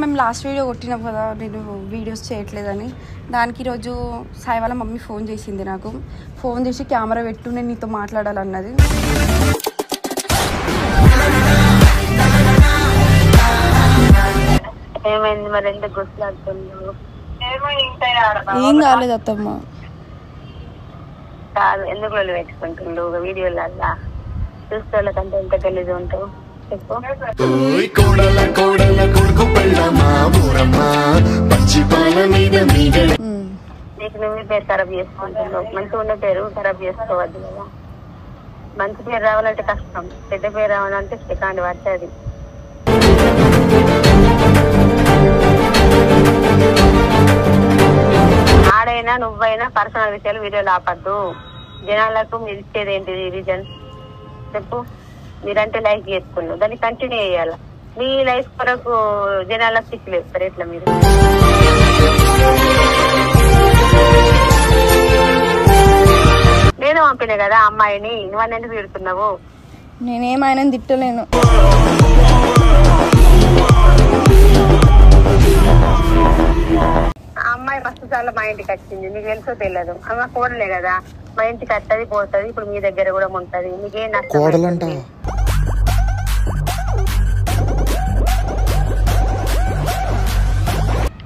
మేము last video కొట్టినాం కదా, నేను వీడియోస్ చేయట్లేదని. దానికి ఈరోజు సాయి వాళ్ళ మమ్మీ ఫోన్ చేసింది నాకు. ఫోన్ చేసి కెమెరా పెట్టు, నేను నీతో మాట్లాడాలన్నది. ఏం కాలేదు అత్తమ్మ. కాదు, ఎందుకు పెట్టుకుంటుండు వీడియోలల్లా చూసుకోవాలంటే ఎంత గలీజ్ ఉంటావు చెప్పు. నీకు నువ్వే పేరు ఖరాబ్ చేసుకుంటున్నావు. మంచిగా ఉండే పేరు ఖరాబ్ చేసుకోవద్దు కదా. మంచి పేరు రావాలంటే కష్టం, పెద్ద పేరు రావాలంటే సెకండ్ పడుతుంది. ఆడైనా నువ్వైనా పర్సనల్ విషయాలు వీడియోలు ఆపద్దు. జనాలకు మీరు ఇచ్చేది ఏంటిది రీజన్ చెప్పు. మీరంటే లైక్ చేసుకున్నావు, దాన్ని కంటిన్యూ చేయాలి. మీ లైఫ్ కొరకు జనాలకు పిచ్చి లేస్తారు ఎట్లా మీరు? నేను పంపిన కదా అమ్మాయిని, నువ్వు ఎందుకు తిడుతున్నావు? నేనేమైనా తిట్టలేను. అమ్మాయి ఫస్ట్ సార్లు మా ఇంటికి వచ్చింది, నీకు తెలుసో తెలియదు. అమ్మ కోడలే కదా, మా ఇంటికి వస్తుంది పోతుంది. ఇప్పుడు మీ దగ్గర కూడా ఉంటది. నీకేం నష్టం?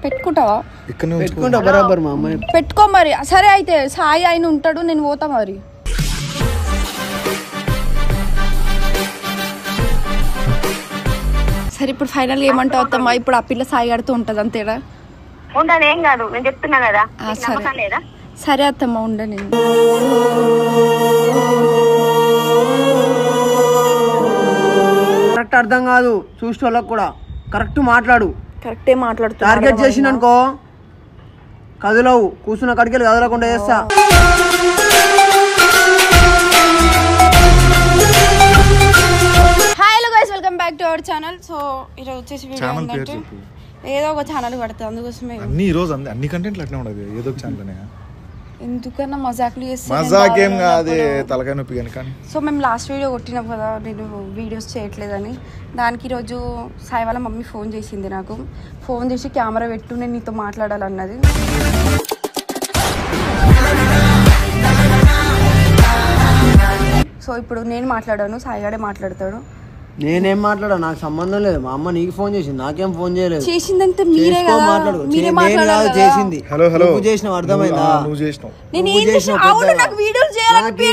పెట్టుకుంటావా? పెట్టుకుంటా బరాబర్ మా అమ్మాయి. పెట్టుకో మరి. సరే అయితే సాయి ఆయన ఉంటాడు, నేను పోతా మరి. సరే ఇప్పుడు ఫైనల్ ఏమంటావు అత్తమ్మా? ఇప్పుడు ఆ పిల్ల సాయి ఆడుతూ ఉంటది అంతేనా? ఉండను, ఏం కాదు, నేను చెప్తున్నా కదా. లేదా సరే అత్తమ్మ ఉండని. కరెక్ట్ అర్థం కాదు చూసే వాళ్ళకి కూడా. కరెక్ట్ మాట్లాడు. కరెక్టే మాట్లాడుతా. టార్గెట్ చేసిందనుకో కదులవు, కూర్చున్న కడికి కదలకుండా చేస్తా. Welcome back to our channel. So ఈరోజు వచ్చేసి వీడియో ఏంటంటే ఏదో ఒక ఛానల్ పడుతుంది, అందుకోసమే అన్ని ఈరోజు అన్ని కంటెంట్లు అట్నే ఉండదు, ఏదో ఒక ఛానల్. ఎందుకన్నా మజాక్లు చేస్తాం, మజాకేం కాదు, తలకాయ నొప్పి కానీ. సో మేము లాస్ట్ వీడియో కొట్టినాం కదా, నేను వీడియోస్ చేయట్లేదని. దానికి ఈరోజు సాయి వాళ్ళ మమ్మీ ఫోన్ చేసింది నాకు. ఫోన్ చేసి కెమెరా పెట్టు, నేను నీతో మాట్లాడాలన్నది. సో ఇప్పుడు నేను మాట్లాడాను, సాయిగాడే మాట్లాడతాడు. నేనేం మాట్లాడా, నాకు సంబంధం లేదు. మా అమ్మ నీకు ఫోన్ చేసింది, నాకేం ఫోన్ చేయలేదు. చేసిందంటే మీరే కదా, మీరే మాట్లాడాలి. చేసింది. హలో హలో, నువ్వు చేసినావు, అర్థమైందా? నువ్వు చేసినావు. నేను ఏం చేసినా? అవును, నాకు వీడియోస్ చేయాలని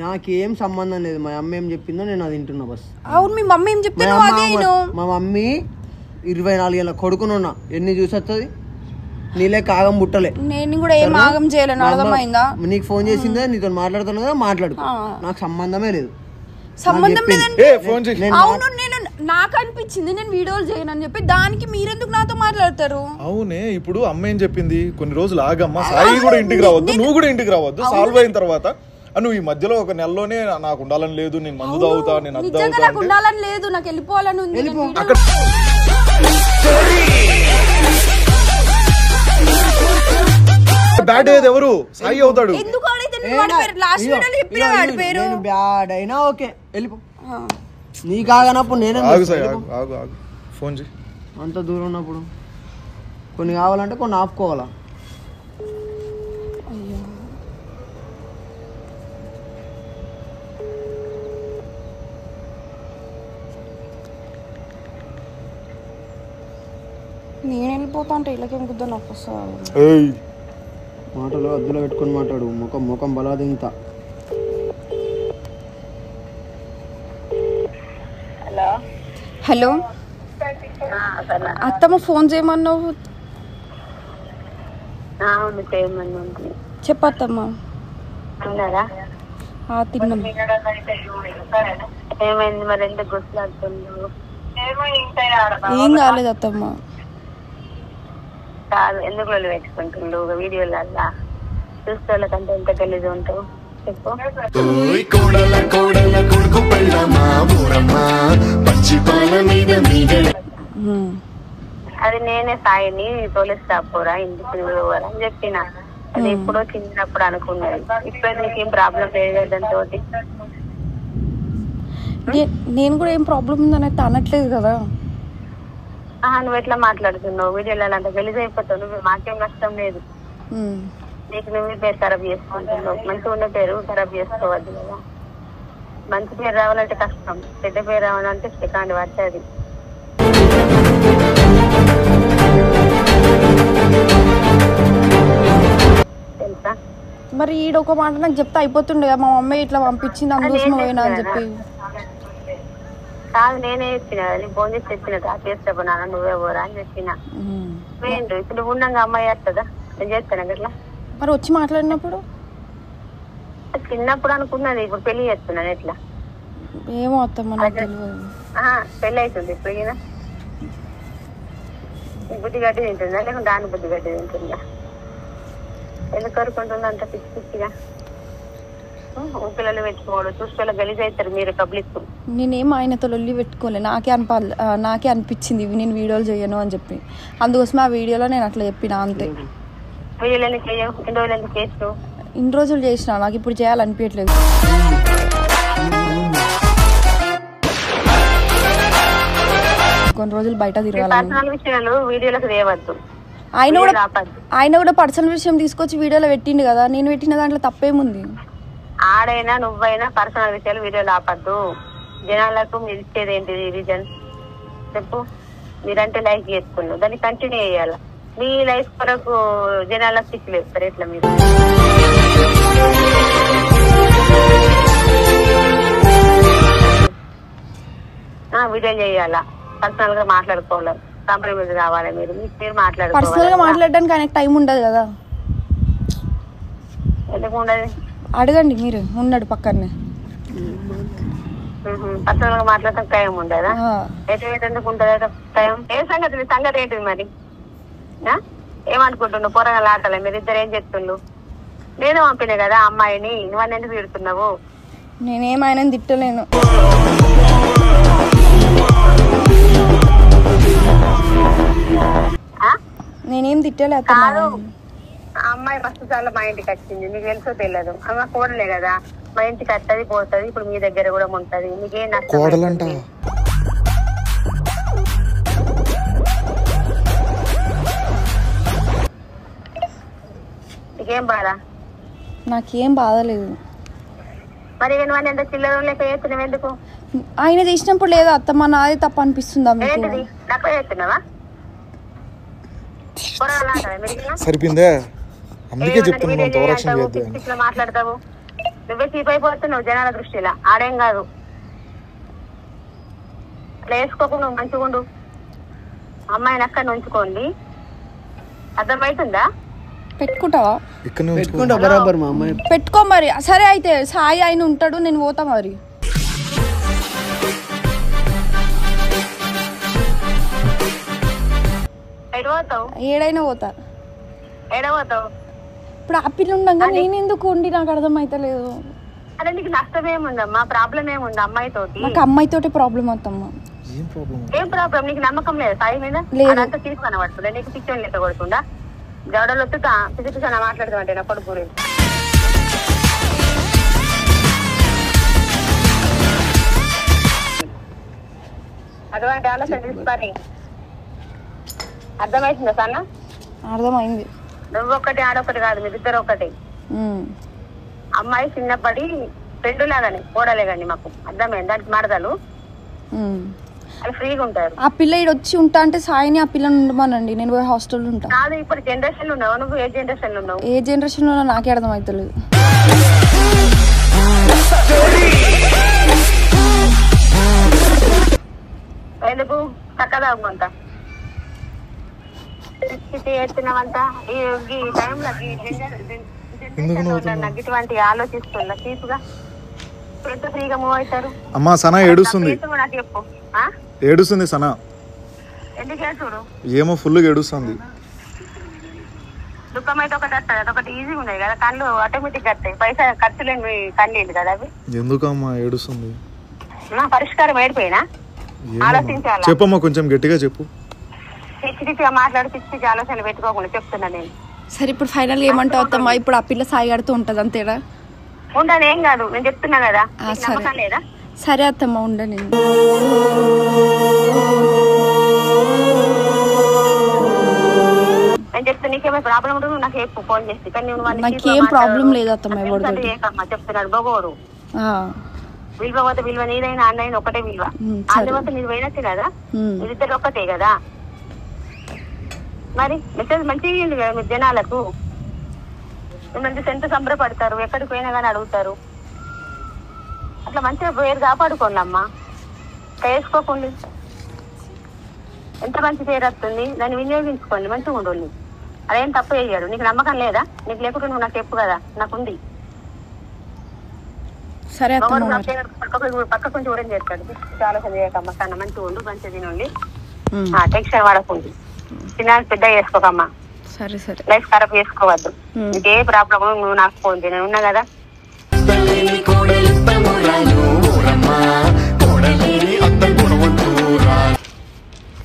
నాకేం సంబంధం లేదు. మా అమ్మ ఏం చెప్పిందో నేను అది వింటున్నా బస్. అవును, మీ మమ్మీ ఏం చెప్పిందో అదే. మా మమ్మీ 24 ఏళ్ళ కొడుకునున్నా ఎన్ని చూసొస్తుంది, నీలే కాగం బుట్టలే. నేను కూడా ఏం ఆగం చేయలేను, అర్థమైందా? నీకు ఫోన్ చేసిందే, నీతో మాట్లాడుతున్నా కదా, మాట్లాడు. నాకు సంబంధమే లేదు. సంబంధం లేదంటే అవును, నేను నాకు అనిపించింది నేను వీడియోలు చేయను అని చెప్పి. దానికి మీరెందుకు నాతో మాట్లాడతారు? అవునే, ఇప్పుడు అమ్మ ఏం చెప్పింది, కొన్ని రోజులు ఆగమ్మా, సాయి కూడా ఇంటికి రావద్దు, నువ్వు కూడా ఇంటికి రావద్దు, సాల్వ్ అయిన తర్వాత నువ్వు ఈ మధ్యలో ఒక నెలలోనే నాకు ఉండాలని లేదు, నేను మందు తాగుతా, నేను అద్దు తాగుతా, నాకు ఉండాలని లేదు, నాకు వెళ్ళిపోవాలని ఉంది. బ్యాడ్ అయ్యేది ఎవరు? సాయి అవుతాడు. ఎందుకు లాస్ట్ వీడియోలో చెప్పిన వాడి పేరు. బ్యాడ్ అయినా ఓకే, వెళ్ళిపో. నీ కాగనప్పుడు నేనే ఫోన్ చేయి. అంత దూరం ఉన్నప్పుడు కొన్ని కావాలంటే కొన్ని ఆపుకోవాలా. నేను వెళ్ళిపోతా అంటే ఇలాకేం కుద్దా నాకు వస్తుంది. మాటలు అద్దులో పెట్టుకొని మాట్లాడు, ముఖం బలాదింత. హలో అత్తమ్మ, ఫోన్ చేయమన్నావు. చెప్పత్తమ్మ. తిన్నాం. ఏమైంది మరి, ఎందుకు గుర్తులాడుతున్నావు? ఏం కాలేదు అత్తమ్మ. కాదు, ఎందుకు పెట్టుకుంటుండు వీడియోలల్లా చూసుకోవాలంటే ఎంత గలీజ్ ఉంటావు చెప్పు. అది నేనే సాయిని తోలిస్తా పోరా ఇంటికి అని చెప్పిన. అది ఎప్పుడో చిన్నప్పుడు అనుకున్నది. ఇప్పుడు నీకేం ప్రాబ్లం లేదు దాంతో. నేను కూడా ఏం ప్రాబ్లం ఉందని అయితే అనట్లేదు కదా. నువ్వు ఎట్లా మాట్లాడుతున్నావు? వీడియోలో అంత గలీజ్ అయిపోతావు. నువ్వు మాకేం నష్టం లేదు. నీకు నువ్వే పేరు ఖరాబ్ చేసుకుంటున్నావు. మంచిగా ఉన్న పేరు ఖరాబ్ చేసుకోవద్దు కదా. మంచి పేరు రావాలంటే కష్టం, చెడ్డ పేరు రావాలంటే సెకండ్ పడుతుంది. తెలుసా? మరి ఈడొక మాట నాకు చెప్తే అయిపోతుండే కదా, మా మమ్మీ ఇట్లా పంపించింది అందుకోసం పోయినా అని చెప్పి. కాదు, నేనే చెప్పిన, నీ ఫోన్ చేసి చెప్పిన చేస్తాను నువ్వే పోరా అని చెప్పిన. వేయండు ఇప్పుడు నువ్వు ఉన్నాగా అమ్మాయి వస్తుందా? నేను చేస్తాను అట్లా. మరి వచ్చి మాట్లాడినప్పుడు చిన్నప్పుడు అనుకున్నది, ఇప్పుడు పెళ్లి చేస్తున్నాను ఎట్లా? ఏమో అత్తమ్మ నాకు తెలియదు. పెళ్లి అవుతుంది ఇప్పుడు. బుద్ధి గడ్డి తింటుందా లేకుంటే దాని బుద్ధి గడ్డి తింటుందా? ఎందుకు కోరుకుంటుందా అంత పిచ్చి పిచ్చిగా? పిల్లలు పెట్టుకోడు, చూసుకోవాలి గలీజ్ అవుతారు మీరు పబ్లిక్. నేనేం ఆయనతో లొల్లి పెట్టుకోలే, నాకే అనిపించింది ఇవి నేను వీడియోలు చేయను అని చెప్పి. అందుకోసమే ఆ వీడియోలో నేను అట్లా చెప్పిన అంతే. వీడియోలు ఎందుకు చేయవు? ఎన్ని రోజులు ఎందుకు చేస్తావు? ఇన్ని రోజులు చేసిన, నాకు ఇప్పుడు చేయాలనిపించట్లేదు. కొన్ని రోజులు బయట తిరగాలి. విషయాలు వీడియోలకు తేవద్దు. ఆయన కూడా పర్సనల్ విషయం తీసుకొచ్చి వీడియోలో పెట్టిండు కదా, నేను పెట్టిన దాంట్లో తప్పేముంది? ఆడైనా నువ్వైనా పర్సనల్ విషయాలు వీడియోలు ఆపద్దు. జనాలకు మీరు ఇచ్చేది ఏంటిది రీజన్ చెప్పు? మీరంటే లైక్ చేసుకున్నావు, దాన్ని కంటిన్యూ చేయాలి. మీ లైఫ్ కొరకు జనాలకు పిచ్చి లేస్తారు ఎట్లా? మీరు వీడియోలు చేయాలా, పర్సనల్ గా మాట్లాడుకోవాలి, కాంప్రమైజ్ కావాలి. మీరు మాట్లాడుకోవాలి. పర్సనల్ గా మాట్లాడడానికి ఆయనకు టైం ఉండదు కదా. ఎందుకు ఉండదు? అడగండి, మీరు ఉన్నాడు పక్కనే. పర్సనల్ గా మాట్లాడటానికి టైం ఉండదా? ఎందుకు ఉంటుందా టైం? ఏ సంగతి? మీ సంగతి ఏంటిది మరి? ఏమనుకుంటున్నావు? పోరగాళ్ళు ఆటలే మీరు ఇద్దరు ఏం చెప్తుండ్రు? నేను పంపినా కదా అమ్మాయిని, నువ్వు ఎందుకు తిడుతున్నావు? నేనేం ఆయన తిట్టలేను. నేనేం తిట్టలే. కాదు, అమ్మాయి ఫస్ట్ చాలా మా ఇంటికి వచ్చింది, నీకు తెలుసో తెలియదు. అమ్మ కోడలే కదా, మా ఇంటికి వస్తుంది పోతుంది, ఇప్పుడు మీ దగ్గర కూడా ఉంటది. నీకేం నష్టం? నీకేం బాధ? నాకేం బాధలేదు. మరి నువ్వు ఎంత చిల్లర లేక చేస్తున్నావు ఎందుకు? ఆయన చేసినప్పుడు లేదా అత్తమ్మ, నాది తప్ప అనిపిస్తుందా? ఏంటిది నాకు చేస్తున్నావా? సరిపోయిందే, అందుకే మాట్లాడతావు. నువ్వే చీప్ అయిపోతున్నావు జనాల దృష్టిలో. ఆడేం కాదు, అట్లా వేసుకోకు. నువ్వు మంచిగుండు, అమ్మాయిని అక్కడ ఉంచుకోండి. అర్థమవుతుందా? పెట్టుకుంటావా? పెట్టుకో మరి. సరే అయితే సాయి ఆయన ఉంటాడు, నేను పోతా మరి. ఏడైనా పోతా. ఇప్పుడు ఆ పిల్ల ఉండగా నేను ఎందుకు ఉండి? నాకు అర్థమైతలేదు. అదే నీకు నష్టం ఏముందమ్మా? ప్రాబ్లం ఏముంది అమ్మాయితోటి? నాకు అమ్మాయితోటి ప్రాబ్లం అవుతమ్మా. ఏం ప్రాబ్లం? నీకు నమ్మకం లేదు సాయి మీద? అదంతా తీసుకుని పడుతుందా? నీకు పిచ్చోని లెక్క కొడుతుందా? గౌడలు వస్తుందా పిచ్చి మాట్లాడదామంటే నా కొడుకు గురించి? అటువంటి ఆలోచన తీసుకోని. అర్థమవుతుందా సన్న? అర్థమైంది. నువ్వు ఒకటి ఆడొకటి కాదు, మీరిద్దరు ఒకటి. అమ్మాయి చిన్నప్పటి ఫ్రెండ్ లాగానే కోడలే కానీ మాకు అర్థమైంది. దానికి మరదలు అది ఫ్రీగా ఉంటారు. ఆ పిల్ల ఇటు వచ్చి ఉంటా అంటే సాయిని ఆ పిల్లని ఉండమానండి, నేను పోయి హాస్టల్లో ఉంటా. కాదు, ఇప్పుడు జనరేషన్ లో ఉన్నావు నువ్వు. ఏ జనరేషన్ లో ఉన్నావు? ఏ జనరేషన్ లో నాకే అర్థమవుతలేదు. ఎందుకు చక్కదాగుంట ఎత్తున్నావంట ఈ టైంలో ఇటువంటి ఆలోచిస్తున్నా చీపుగా. ఇప్పుడు ఫ్రీగా మూవ్ అవుతారు. అమ్మా సనా ఏడుస్తుంది. నాకు చెప్పు. ఏడుస్తుంది సనా. ఎందుకు ఏడుచుడు? ఏమో ఫుల్గా ఏడుస్తుంది. దుఃఖం అయితే ఒకటి వస్తుంది, అదొకటి ఈజీగా ఉన్నాయి కదా. కళ్ళు ఆటోమేటిక్ వస్తాయి, పైసా ఖర్చు లేని కళ్ళు కదా అవి. ఎందుకమ్మా ఏడుస్తుంది? పరిష్కారం ఏడిపోయినా ఆలోచించాలి. చెప్పమ్మా, కొంచెం గట్టిగా చెప్పు. పిచ్చి పిచ్చిగా మాట్లాడి పిచ్చి పిచ్చి ఆలోచనలు పెట్టుకోకుండా చెప్తున్నా నేను. సరే ఇప్పుడు ఫైనల్ ఏమంటావు అత్తమ్మా? ఇప్పుడు ఆ పిల్ల సాయి ఆడుతూ ఉంటది అంతేనా? ఉండదు, ఏం కాదు. నేను చెప్తున్నా కదా, నమ్మకం లేదా? సరే అత్తమ్మ ఉండని. నేను చెప్తే నీకేమైనా ప్రాబ్లం ఉంటుంది నాకు చెప్పు ఫోన్ చేసి. కానీ నాకేం ప్రాబ్లం లేదు అత్తమ్మ. చెప్తున్నాడు బొగోడు విలువ పోతే విలువ నీదైనా అన్నైనా ఒకటే విలువ. అందువల్ల మీరు పోయినట్టు కదా, మీరిద్దరు ఒక్కటే కదా. మరి మెసేజ్ మంచిగా ఇవ్వండి కదా మీరు జనాలకు. మిమ్మల్ని ఎంత సంబరపడతారు, ఎక్కడికి పోయినా కానీ అడుగుతారు. అట్లా మంచిగా పేరు కాపాడుకోండి అమ్మా, వేసుకోకండి. ఎంత మంచి పేరు వస్తుంది, దాన్ని వినియోగించుకోండి, మంచిగా ఉండండి. అదేం తప్పు చేయడు. నీకు నమ్మకం లేదా? నీకు లేకుంటే నువ్వు నాకు చెప్పు కదా, నాకుంది. సరే పక్క కొంచెం ఊరేం చేస్తాడు. ఆలోచన చేయకమ్మా, కన్నా మంచిగా ఉండు, మంచిగా తినండి, టెన్షన్ పడకండి. చిన్న పెద్ద చేసుకోకమ్మా, సరే సరే. లైఫ్ ఖరాబ్ చేసుకోవద్దు. నీకు ఏ ప్రాబ్లం నువ్వు నాకు ఫోన్ చేయ, నేను ఉన్నా కదా.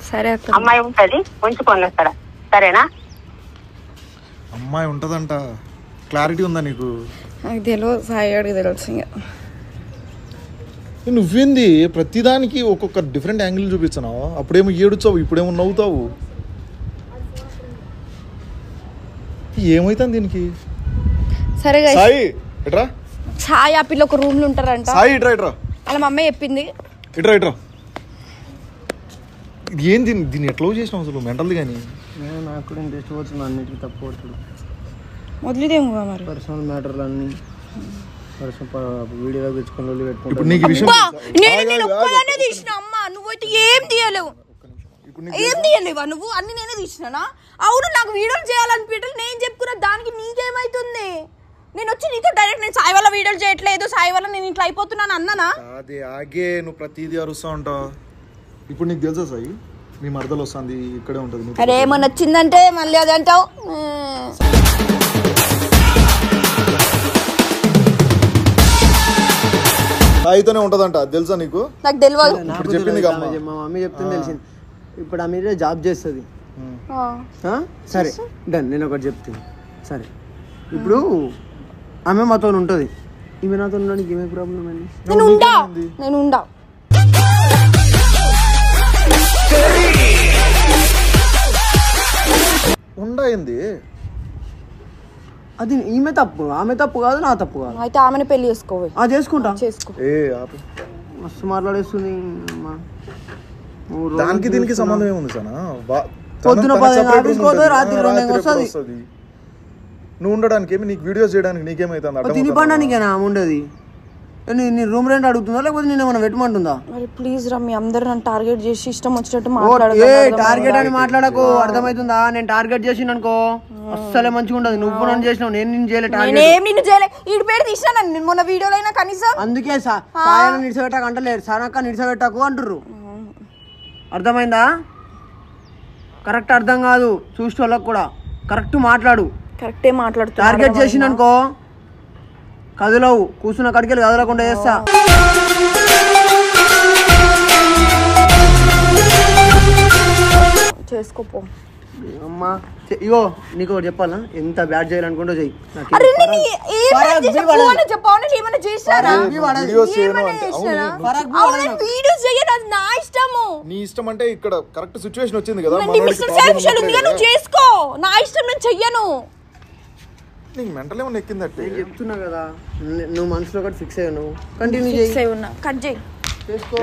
సరే అమ్మాయి ఉంటది, ఉంచుకోండి అక్కడ, సరేనా? అమ్మాయి ఉంటదంట, క్లారిటీ ఉందా నీకు? నాకు తెలియదు, సాయి అడిగి తెలుసు. ఇంకా నువ్వేంది ప్రతిదానికి ఒక్కొక్క డిఫరెంట్ యాంగిల్ చూపించినావు. అప్పుడేమో ఏడుచావు, ఇప్పుడేమో నవ్వుతావు. ఏమైతుంది దీనికి? సరే సాయి ఇట్రా. సాయి ఆ పిల్ల ఒక రూమ్ లో ఉంటారంట. సాయి ఇట్రా ఇట్రా. అలా మా అమ్మాయి చెప్పింది. ఇట్రా ఇట్రా. ఏం దీన్ని ఎట్లా చేసినావు అసలు మెంటల్ది? కానీ నాకు కూడా ఇంట్రెస్ట్ పోతుంది, అన్నిటికీ తప్పు పడుతుంది. వదిలేదేమో మరి పర్సనల్ మ్యాటర్లు అన్నీ వీడియోలో పెట్టుకుని ఇప్పుడు నీకు విషయం నేను ఒక్కదాన్నే తీసిన. అమ్మ నువ్వైతే ఏం తీయలేవు, ఏం తీయలేవా నువ్వు? అన్ని నేనే తీసినా. అవును, నాకు వీడియోలు చేయాలనిపించలేదు, నేను చెప్పుకున్నా. దానికి నీకేమైతుంది? నేను వచ్చి నీతో డైరెక్ట్ నేను సాయి వల్ల వీడియోలు చేయట్లేదు, సాయి వల్ల నేను ఇట్లా అయిపోతున్నాను అన్నానా? అదే ఆగే నువ్వు ప్రతిదీ అరుస్తా ఉంటావు. ఇప్పుడు నీకు తెలుసా సాయి, మీ మరదలు వస్తుంది, ఇక్కడే ఉంటుంది. అరే ఏమన్నా వచ్చిందంటే మళ్ళీ అది అంటావు. సాయితోనే ఉంటదంట, తెలుసా నీకు? నాకు తెలియదు. ఇప్పుడు చెప్పింది మా మమ్మీ చెప్తుంది, తెలిసింది. ఇప్పుడు ఆమె జాబ్ చేస్తుంది. సరే డన్, నేను ఒకటి చెప్తాను. సరే ఇప్పుడు ఆమె మాతో ఉంటుంది, ఈమె నాతో ఉండడానికి ఏమే ప్రాబ్లం అండి? నేను ఉండా ఉండయింది. అది ఈమె తప్పు, ఆమె తప్పు కాదు, నా తప్పు కాదు. అయితే ఆమెను పెళ్లి చేసుకోవే. చేసుకుంటా, చేసుకో. మస్తు మాట్లాడేస్తుంది. దానికి దీనికి సంబంధం ఏముంది సార్? పొద్దున రాత్రి 2 వస్తుంది. నువ్వు ఉండడానికి ఏమి, నీకు వీడియోస్ చేయడానికి నీకేమైతుంది? తిని పండానికేనా ఉండదు? నీ రూమ్ రెంట్ అడుగుతుందా లేకపోతే నేను ఏమైనా పెట్టమంటుందా? మరి ప్లీజ్ రా, మీ అందరు నన్ను టార్గెట్ చేసి ఇష్టం వచ్చినట్టు టార్గెట్ అని మాట్లాడకు, అర్థమవుతుందా? నేను టార్గెట్ చేసిన అనుకో అస్సలే మంచిగా ఉండదు. నువ్వు నన్ను చేసినావు, నేను నిన్ను చేయలేదు. ఈ పేరు తీసినా మొన్న వీడియోలో అయినా కనీసం. అందుకే సాయన నిడిచిపెట్టాక అంటలేరు, సానక్క నిడిచిపెట్టాకు అంటుర్రు. అర్థమైందా? కరెక్ట్ అర్థం కాదు, చూసే వాళ్ళకి కూడా కరెక్ట్ మాట్లాడు. కరెక్టే మాట్లాడుతా. టార్గెట్ చేసిన అనుకో కదులవు, కూర్చున్న కడికి కదలకుండా చేస్తా. చేసుకోపో అమ్మా. ఇగో నీకు ఒకటి చెప్పాలా, ఎంత బ్యాడ్ చేయాలనుకుంటో చెయ్యి. నీ ఇష్టం అంటే ఇక్కడ కరెక్ట్ సిచువేషన్ వచ్చింది కదా, చేసుకో. నా ఇష్టం నేను చెయ్యను. నీకు మెంటల్ ఏమన్నా ఎక్కిందట్టే చెప్తున్నా కదా, నువ్వు మనసులో ఒకటి ఫిక్స్ అయ్యావు, నువ్వు కంటిన్యూ చేయి. కట్ చేయి. చేసుకో.